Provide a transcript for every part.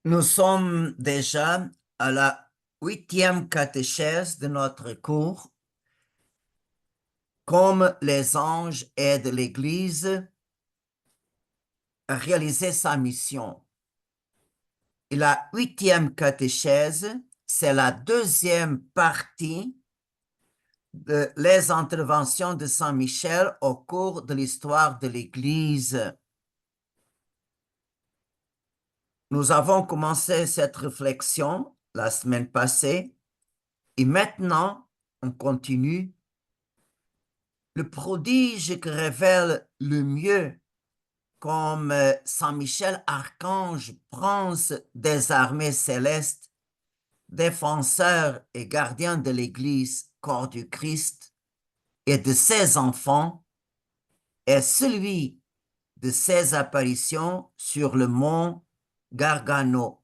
Nous sommes déjà à la 8e catéchèse de notre cours, comme les anges aident l'Église à réaliser sa mission. Et la 8e catéchèse, c'est la deuxième partie de les interventions de Saint Michel au cours de l'histoire de l'Église. Nous avons commencé cette réflexion la semaine passée et maintenant on continue. Le prodige que révèle le mieux comme Saint Michel Archange, prince des armées célestes, défenseur et gardien de l'Église, corps du Christ, et de ses enfants, est celui de ses apparitions sur le mont Gargano.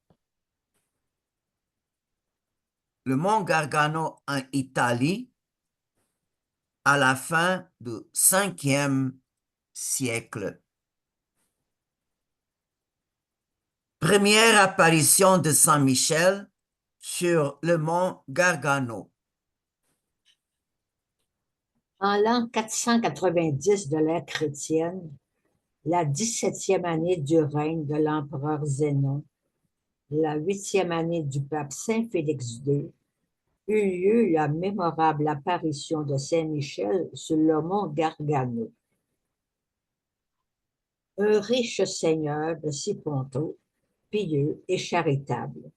Le mont Gargano en Italie, à la fin du 5e siècle. Première apparition de Saint Michel sur le mont Gargano. En l'an 490 de l'ère chrétienne, la 17e année du règne de l'empereur Zénon, la 8e année du pape Saint Félix II, eut lieu la mémorable apparition de Saint Michel sur le mont Gargano. Un riche seigneur de Siponto, pieux et charitable,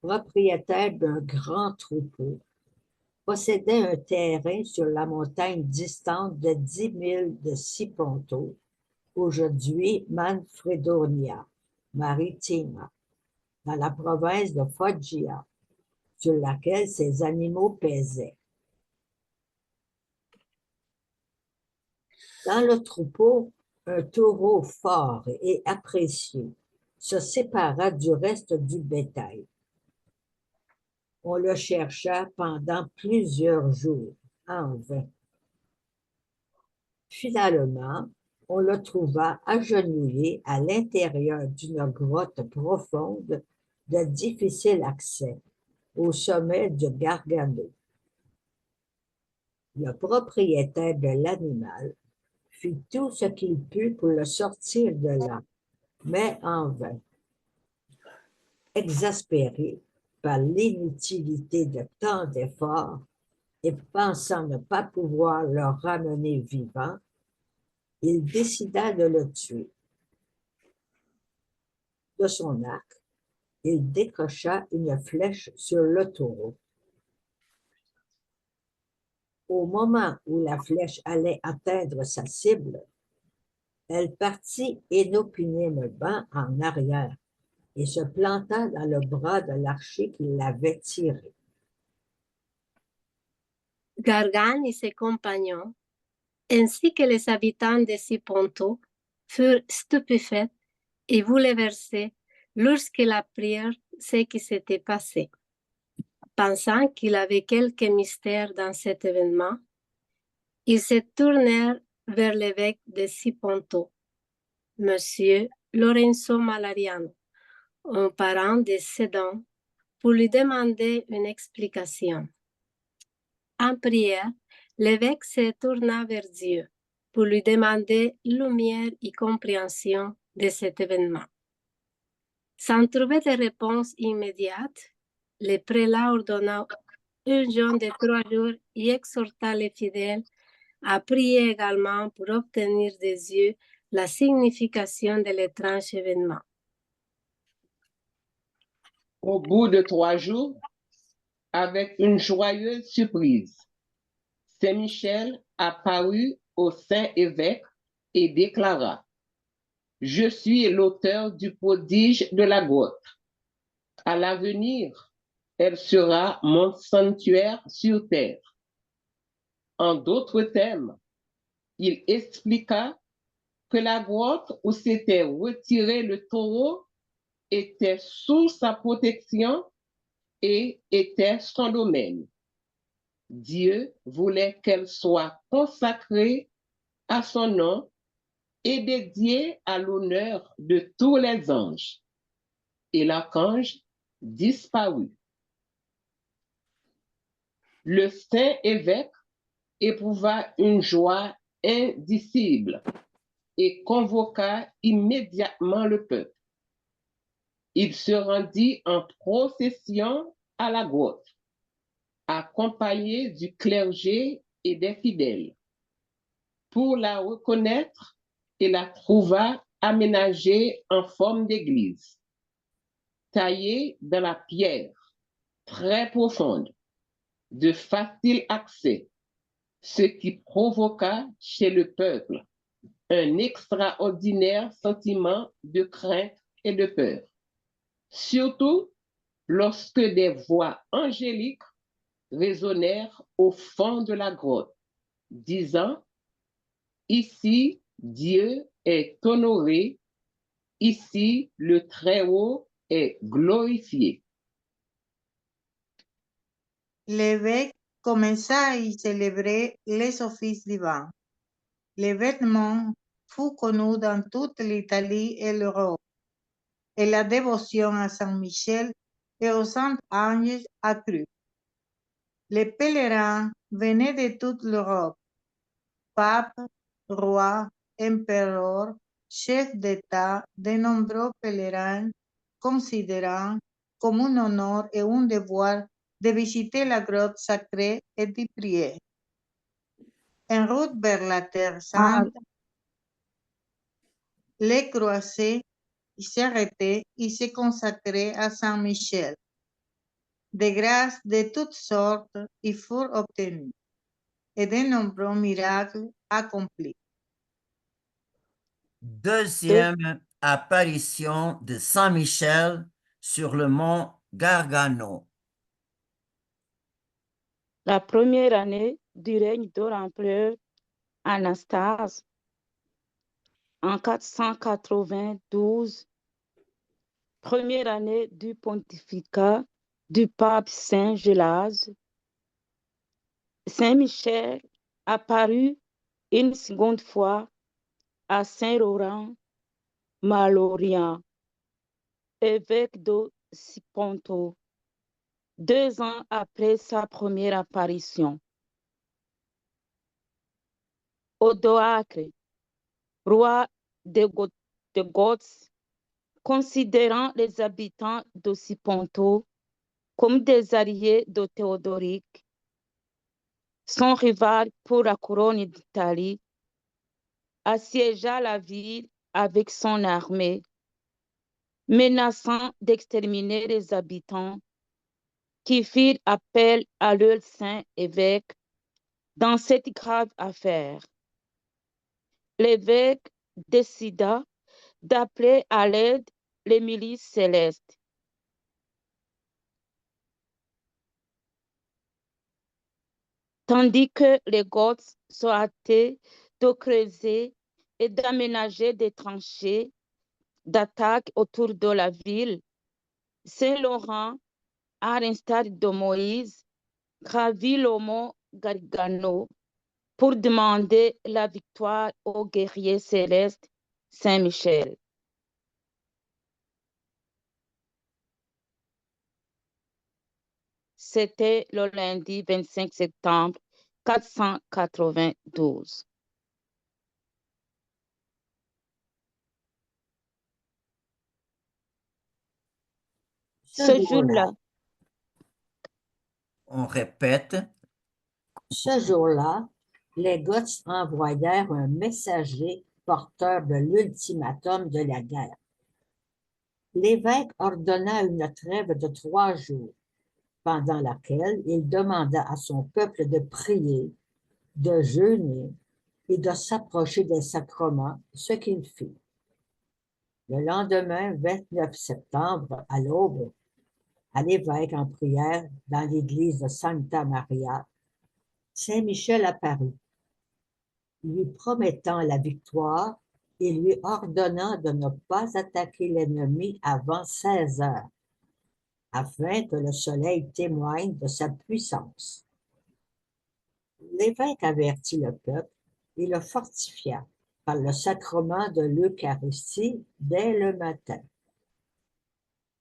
propriétaire d'un grand troupeau, possédait un terrain sur la montagne distante de 10 milles de Siponto, aujourd'hui Manfredonia Maritima, dans la province de Foggia, sur laquelle ses animaux paisaient. Dans le troupeau, un taureau fort et apprécié se sépara du reste du bétail. On le chercha pendant plusieurs jours, en vain. Finalement, on le trouva agenouillé à l'intérieur d'une grotte profonde de difficile accès, au sommet du Gargano. Le propriétaire de l'animal fit tout ce qu'il put pour le sortir de là, mais en vain. Exaspéré par l'inutilité de tant d'efforts et pensant ne pas pouvoir le ramener vivant, il décida de le tuer. De son arc, il décrocha une flèche sur le taureau. Au moment où la flèche allait atteindre sa cible, elle partit inopinément en arrière et se planta dans le bras de l'archer qui l'avait tiré. Gargane et ses compagnons, ainsi que les habitants de Siponto, furent stupéfaits et bouleversés lorsqu'ils apprirent ce qui s'était passé. Pensant qu'il y avait quelque mystère dans cet événement, ils se tournèrent vers l'évêque de Siponto, Monsieur Lorenzo Malariano, un parent de Sédon, pour lui demander une explication. En prière, l'évêque se tourna vers Dieu pour lui demander lumière et compréhension de cet événement. Sans trouver de réponse immédiate, le prélat ordonna un jeûne de 3 jours et exhorta les fidèles à prier également pour obtenir des yeux la signification de l'étrange événement. Au bout de 3 jours, avec une joyeuse surprise, Saint Michel apparut au saint évêque et déclara: « Je suis l'auteur du prodige de la grotte. À l'avenir, elle sera mon sanctuaire sur terre. » En d'autres termes, il expliqua que la grotte où s'était retiré le taureau était sous sa protection et était son domaine. Dieu voulait qu'elle soit consacrée à son nom et dédiée à l'honneur de tous les anges. et l'archange disparut. Le saint évêque éprouva une joie indicible et convoqua immédiatement le peuple. Il se rendit en procession à la grotte, accompagné du clergé et des fidèles, pour la reconnaître et la trouva aménagée en forme d'église, taillée dans la pierre, très profonde, de facile accès, ce qui provoqua chez le peuple un extraordinaire sentiment de crainte et de peur, surtout lorsque des voix angéliques résonnèrent au fond de la grotte, disant: Ici, Dieu est honoré, ici, le Très-Haut est glorifié. L'évêque commença à y célébrer les offices divins. L'événement fut connu dans toute l'Italie et l'Europe, et la dévotion à Saint Michel et aux saints anges accrut. Les pèlerins venaient de toute l'Europe, papes, rois, empereurs, chefs d'État, de nombreux pèlerins, considérant comme un honneur et un devoir de visiter la grotte sacrée et d'y prier. En route vers la Terre Sainte, les croisés s'arrêtaient et se consacraient à Saint Michel. Des grâces de toutes sortes y furent obtenues, et de nombreux miracles accomplis. Deuxième apparition de Saint Michel sur le mont Gargano. La première année du règne de l'empereur Anastase, en 492, première année du pontificat du pape Saint Gelase, Saint Michel apparut une seconde fois à Saint-Laurent Malorien, évêque de Siponto, 2 ans après sa première apparition. Odoacre, roi des Goths, considérant les habitants de Siponto comme des alliés de Théodoric, son rival pour la couronne d'Italie, assiégea la ville avec son armée, menaçant d'exterminer les habitants qui firent appel à leur saint évêque dans cette grave affaire. L'évêque décida d'appeler à l'aide les milices célestes. Tandis que les Goths se hâtaient de creuser et d'aménager des tranchées d'attaque autour de la ville, Saint-Laurent, à l'instar de Moïse, gravit le mont Gargano pour demander la victoire au guerrier céleste Saint-Michel. C'était le lundi 25 septembre 492. Ce jour-là, On répète. Ce jour-là, les Goths envoyèrent un messager porteur de l'ultimatum de la guerre. L'évêque ordonna une trêve de 3 jours, pendant laquelle il demanda à son peuple de prier, de jeûner et de s'approcher des sacrements, ce qu'il fit. Le lendemain, 29 septembre, à l'aube, à l'évêque en prière dans l'église de Santa Maria, Saint Michel apparut, lui promettant la victoire et lui ordonnant de ne pas attaquer l'ennemi avant 16 heures, afin que le soleil témoigne de sa puissance. L'évêque avertit le peuple et le fortifia par le sacrement de l'Eucharistie dès le matin.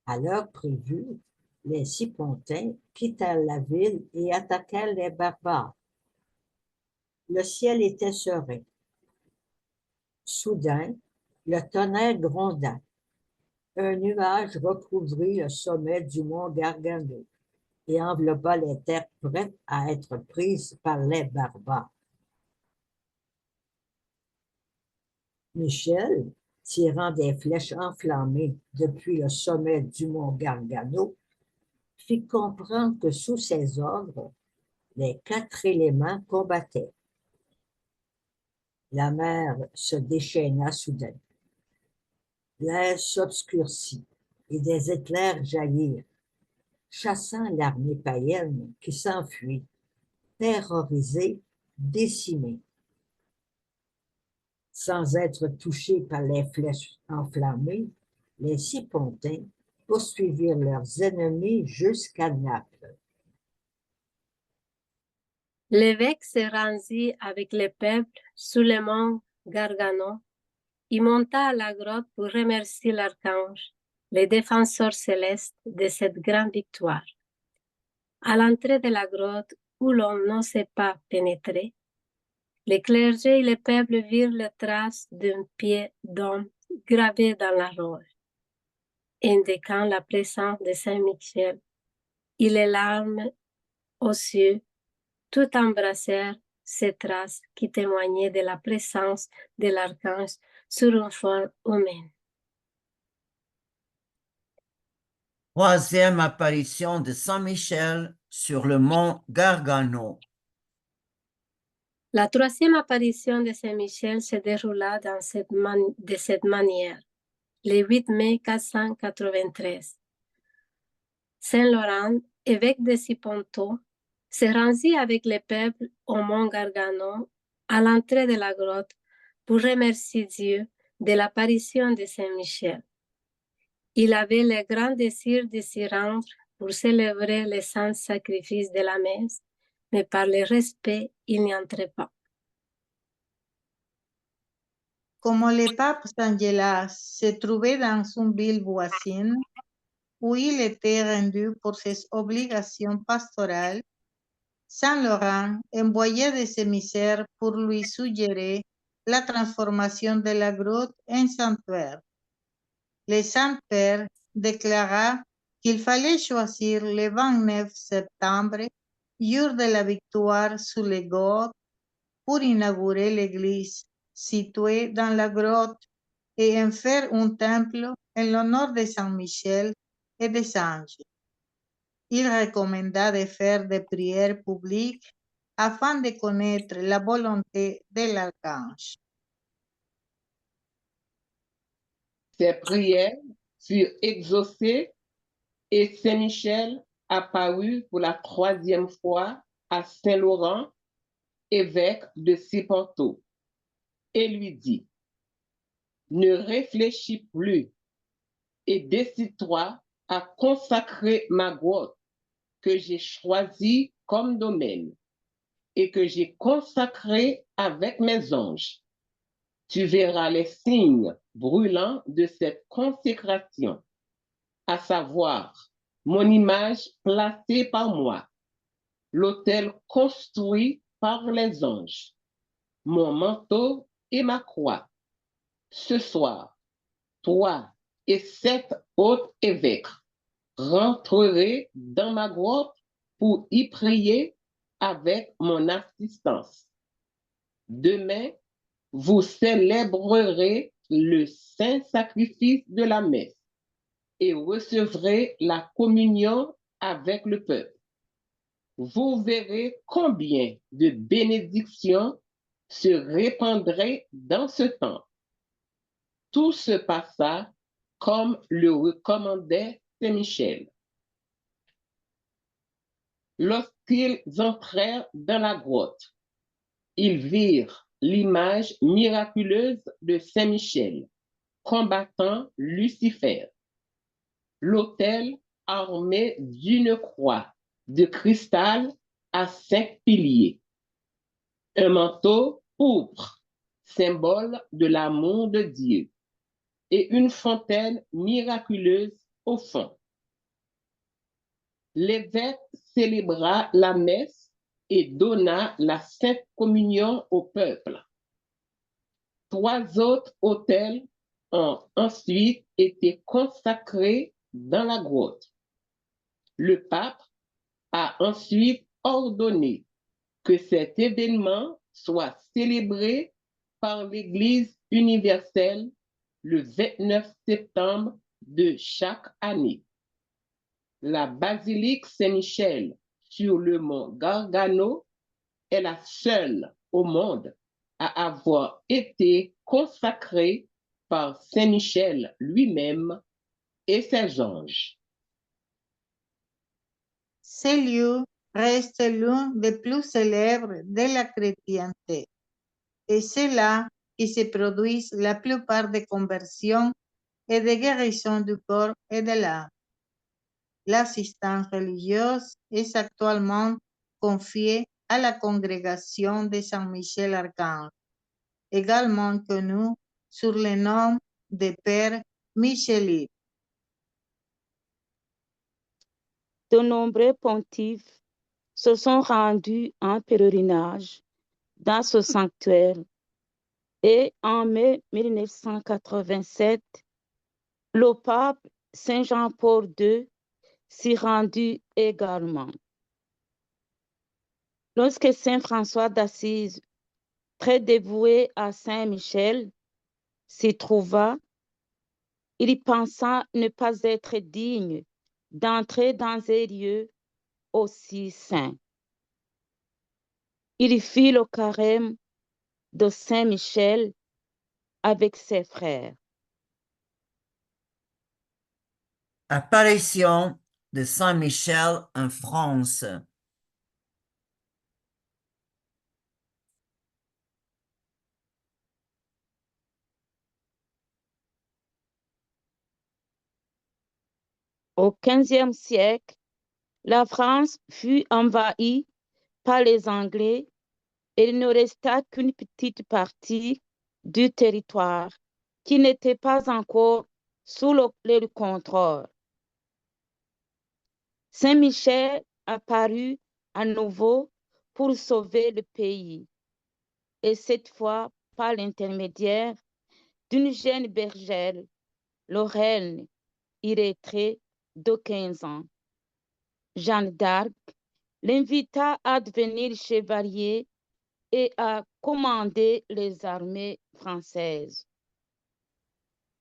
À l'heure prévue, les Cipontins quittèrent la ville et attaquèrent les barbares. Le ciel était serein. Soudain, le tonnerre gronda. Un nuage recouvrit le sommet du mont Gargano et enveloppa les terres prêtes à être prises par les barbares. Michel, tirant des flèches enflammées depuis le sommet du mont Gargano, fit comprendre que sous ses ordres, les 4 éléments combattaient. La mer se déchaîna soudain. L'air s'obscurcit et des éclairs jaillirent, chassant l'armée païenne qui s'enfuit, terrorisée, décimée. Sans être touchés par les flèches enflammées, les Cipontins poursuivirent leurs ennemis jusqu'à Naples. L'évêque se rendit avec le peuple sous le mont Gargano. Il monta à la grotte pour remercier l'archange, le défenseur céleste de cette grande victoire. À l'entrée de la grotte où l'on n'osait pas pénétrer, les clergés et le peuple virent les traces d'un pied d'homme gravé dans la roche, indiquant la présence de Saint-Michel. Et les larmes aux yeux tout embrassèrent ces traces qui témoignaient de la présence de l'archange sur une forme humaine. Troisième apparition de Saint Michel sur le mont Gargano. La troisième apparition de Saint-Michel se déroula de cette manière, le 8 mai 493. Saint-Laurent, évêque de Siponto, se rendit avec le peuple au mont Gargano à l'entrée de la grotte pour remercier Dieu de l'apparition de Saint-Michel. Il avait le grand désir de s'y rendre pour célébrer le saint sacrifice de la messe, mais par le respect, il n'y entrait pas. Como le pape Saint Gélas se trouvait dans une ville voisine où il était rendu pour ses obligations pastorales, Saint Laurent envoya des émissaires pour lui suggérer la transformation de la grotte en sanctuaire. Le Saint-Père déclara qu'il fallait choisir le 29 septembre, jour de la victoire sous les Goths, pour inaugurer l'église située dans la grotte et en faire un temple en l'honneur de Saint Michel et des anges. Il recommanda de faire des prières publiques afin de connaître la volonté de l'archange. Ces prières furent exaucées et Saint-Michel apparut pour la 3e fois à Saint-Laurent, évêque de Siponto, et lui dit: Ne réfléchis plus et décide-toi à consacrer ma grotte que j'ai choisie comme domaine et que j'ai consacrée avec mes anges. Tu verras les signes brûlants de cette consécration, à savoir mon image placée par moi, l'autel construit par les anges, mon manteau et ma croix. Ce soir, toi et 7 autres évêques rentrerez dans ma grotte pour y prier avec mon assistance. Demain, vous célébrerez le saint sacrifice de la messe et recevrez la communion avec le peuple. Vous verrez combien de bénédictions se répandraient dans ce temps. Tout se passa comme le recommandait Saint-Michel. Lorsqu'ils entrèrent dans la grotte, ils virent l'image miraculeuse de Saint-Michel combattant Lucifer. L'autel armé d'une croix de cristal à 5 piliers, un manteau pourpre, symbole de l'amour de Dieu, et une fontaine miraculeuse au fond. L'évêque célébra la messe et donna la Sainte Communion au peuple. 3 autres autels ont ensuite été consacrés dans la grotte. Le pape a ensuite ordonné que cet événement soit célébré par l'Église universelle le 29 septembre de chaque année. La basilique Saint-Michel sur le mont Gargano est la seule au monde à avoir été consacrée par Saint-Michel lui-même et ses anges. Ce lieu reste l'un des plus célèbres de la chrétienté. Et c'est là que se produisent la plupart des conversions et des guérisons du corps et de l'âme. L'assistance religieuse est actuellement confiée à la congrégation de Saint-Michel-Archange, également connue sous le nom de Père Michelites. De nombreux pontifes se sont rendus en pèlerinage dans ce sanctuaire et en mai 1987, le pape Saint Jean-Paul II s'y rendit également. Lorsque Saint François d'Assise, très dévoué à Saint Michel, s'y trouva, il pensa ne pas être digne d'entrer dans un lieu aussi saint. Il fit le carême de Saint Michel avec ses frères. Apparition de Saint Michel en France. Au XVe siècle, la France fut envahie par les Anglais et il ne resta qu'une petite partie du territoire qui n'était pas encore sous le contrôle. Saint Michel apparut à nouveau pour sauver le pays, et cette fois par l'intermédiaire d'une jeune bergère, Lorraine, illettrée de 15 ans. Jeanne d'Arc l'invita à devenir chevalier et à commander les armées françaises.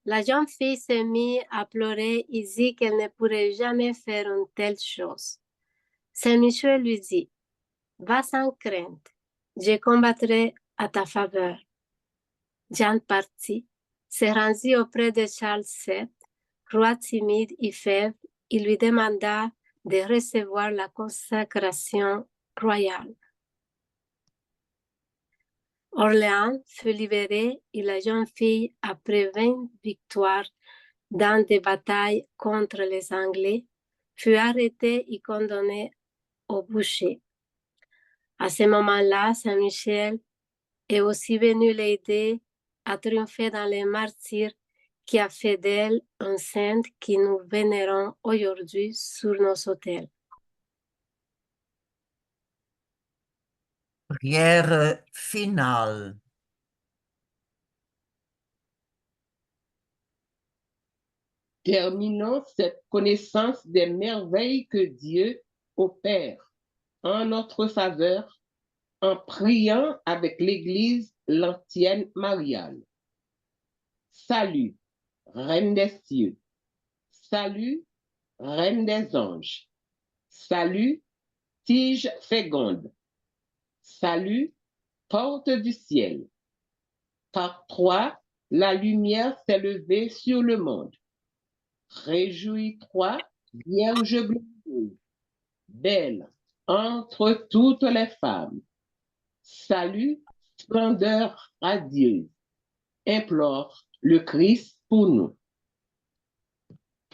La jeune fille s'est mise à pleurer et dit qu'elle ne pourrait jamais faire une telle chose. Saint Michel lui dit, « Va sans crainte, je combattrai à ta faveur. » Jeanne partit, se rendit auprès de Charles VII, roi timide et faible, et lui demanda de recevoir la consécration royale. Orléans fut libérée et la jeune fille, après 20 victoires dans des batailles contre les Anglais, fut arrêtée et condamnée au bûcher. À ce moment-là, Saint Michel est aussi venu l'aider à triompher dans les martyrs qui a fait d'elle une sainte que nous vénérons aujourd'hui sur nos autels. Prière finale. Terminons cette connaissance des merveilles que Dieu opère en notre faveur en priant avec l'Église l'Antienne Mariale. Salut, Reine des cieux. Salut, Reine des anges. Salut, tige féconde. Salut, porte du ciel. Par toi, la lumière s'est levée sur le monde. Réjouis-toi, Vierge glorieuse, belle entre toutes les femmes. Salut, splendeur radieuse. Implore le Christ pour nous.